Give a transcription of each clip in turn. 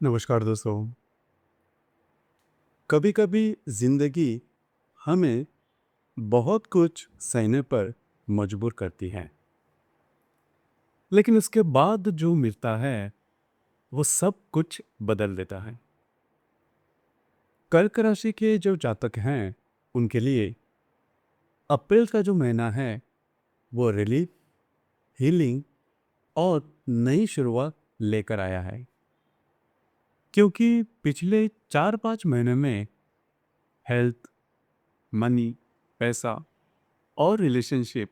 नमस्कार दोस्तों। कभी कभी जिंदगी हमें बहुत कुछ सहने पर मजबूर करती है, लेकिन उसके बाद जो मिलता है वो सब कुछ बदल देता है। कर्क राशि के जो जातक हैं उनके लिए अप्रैल का जो महीना है वो रिलीफ, हीलिंग और नई शुरुआत लेकर आया है। क्योंकि पिछले 4-5 महीने में हेल्थ, मनी, पैसा और रिलेशनशिप,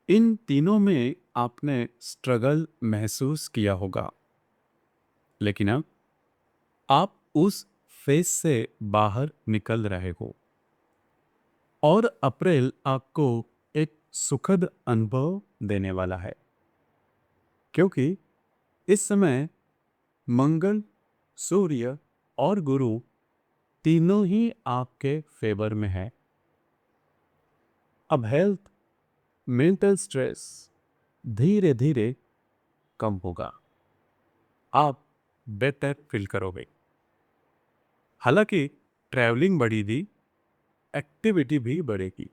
इन तीनों में आपने स्ट्रगल महसूस किया होगा। लेकिन अब आप उस फेज से बाहर निकल रहे हो और अप्रैल आपको एक सुखद अनुभव देने वाला है। क्योंकि इस समय मंगल, सूर्य और गुरु तीनों ही आपके फेवर में है। अब हेल्थ, मेंटल स्ट्रेस धीरे धीरे कम होगा। आप बेटर फील करोगे। हालांकि ट्रैवलिंग बढ़ेगी, एक्टिविटी भी बढ़ेगी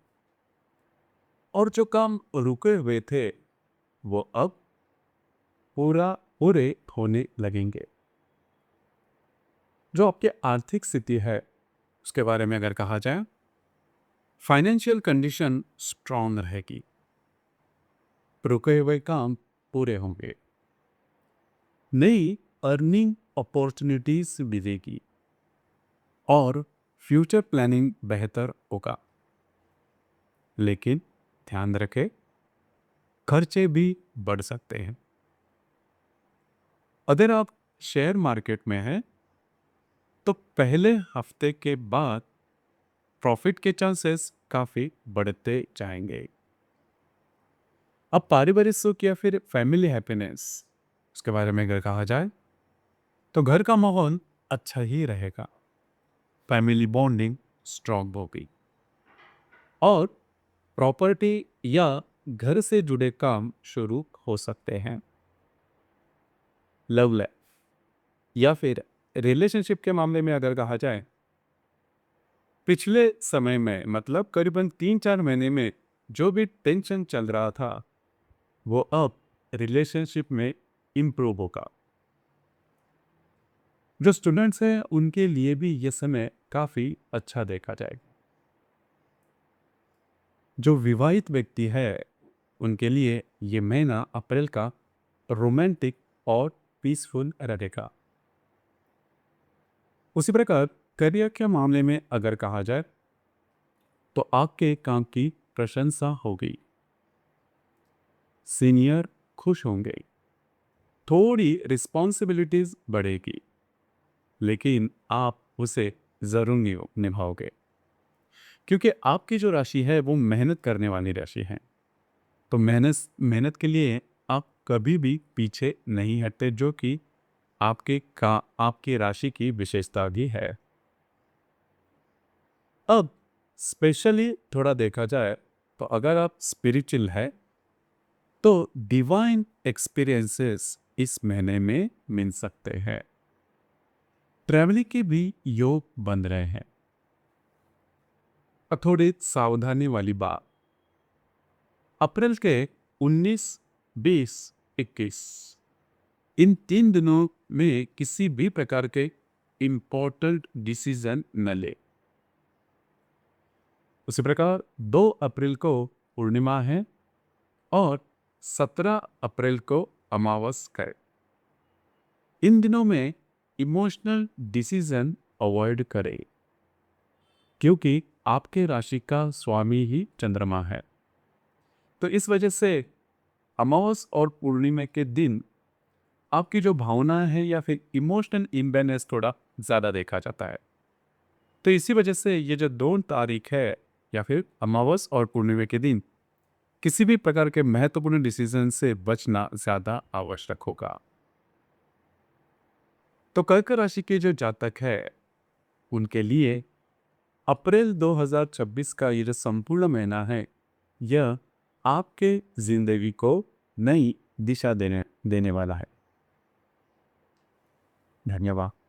और जो काम रुके हुए थे वो अब पूरे होने लगेंगे। जो आपकी आर्थिक स्थिति है उसके बारे में अगर कहा जाए, फाइनेंशियल कंडीशन स्ट्रांग रहेगी, रुके हुए काम पूरे होंगे, नई अर्निंग अपॉर्चुनिटीज मिलेगी और फ्यूचर प्लानिंग बेहतर होगा। लेकिन ध्यान रखें, खर्चे भी बढ़ सकते हैं। अगर आप शेयर मार्केट में हैं तो पहले हफ्ते के बाद प्रॉफिट के चांसेस काफी बढ़ते जाएंगे। अब पारिवारिक सुख या फिर फैमिली हैप्पीनेस, उसके बारे में अगर कहा जाए तो घर का माहौल अच्छा ही रहेगा, फैमिली बॉन्डिंग स्ट्रांग होगी और प्रॉपर्टी या घर से जुड़े काम शुरू हो सकते हैं। लव लाइफ या फिर रिलेशनशिप के मामले में अगर कहा जाए, पिछले समय में मतलब करीबन 3-4 महीने में जो भी टेंशन चल रहा था वो अब रिलेशनशिप में इम्प्रूव होगा। जो स्टूडेंट्स हैं उनके लिए भी ये समय काफी अच्छा देखा जाएगा। जो विवाहित व्यक्ति है उनके लिए ये महीना अप्रैल का रोमांटिक और पीसफुल रहेगा। उसी प्रकार करियर के मामले में अगर कहा जाए तो आपके काम की प्रशंसा होगी, सीनियर खुश होंगे, थोड़ी रिस्पॉन्सिबिलिटीज बढ़ेगी, लेकिन आप उसे जरूर निभाओगे। क्योंकि आपकी जो राशि है वो मेहनत करने वाली राशि है, तो मेहनत मेहनत के लिए आप कभी भी पीछे नहीं हटते, जो कि आपकी राशि की विशेषता भी है। अब स्पेशली थोड़ा देखा जाए तो अगर आप स्पिरिचुअल है तो डिवाइन एक्सपीरियंसेस इस महीने में मिल सकते हैं। ट्रैवलिंग के भी योग बन रहे हैं। और थोड़ी सावधानी वाली बात, अप्रैल के 19, 20, 21 इन 3 दिनों में किसी भी प्रकार के इंपॉर्टेंट डिसीजन न ले। उसी प्रकार 2 अप्रैल को पूर्णिमा है और 17 अप्रैल को अमावस है। इन दिनों में इमोशनल डिसीजन अवॉइड करें, क्योंकि आपके राशि का स्वामी ही चंद्रमा है। तो इस वजह से अमावस और पूर्णिमा के दिन आपकी जो भावना है या फिर इमोशनल इम्बैलेंस थोड़ा ज़्यादा देखा जाता है। तो इसी वजह से ये जो 2 तारीख है या फिर अमावस और पूर्णिमा के दिन किसी भी प्रकार के महत्वपूर्ण डिसीजन से बचना ज़्यादा आवश्यक होगा। तो कर्क राशि के जो जातक है उनके लिए अप्रैल 2026 का ये जो संपूर्ण महीना है, यह आपके जिंदगी को नई दिशा देने देने वाला है। धन्यवाद।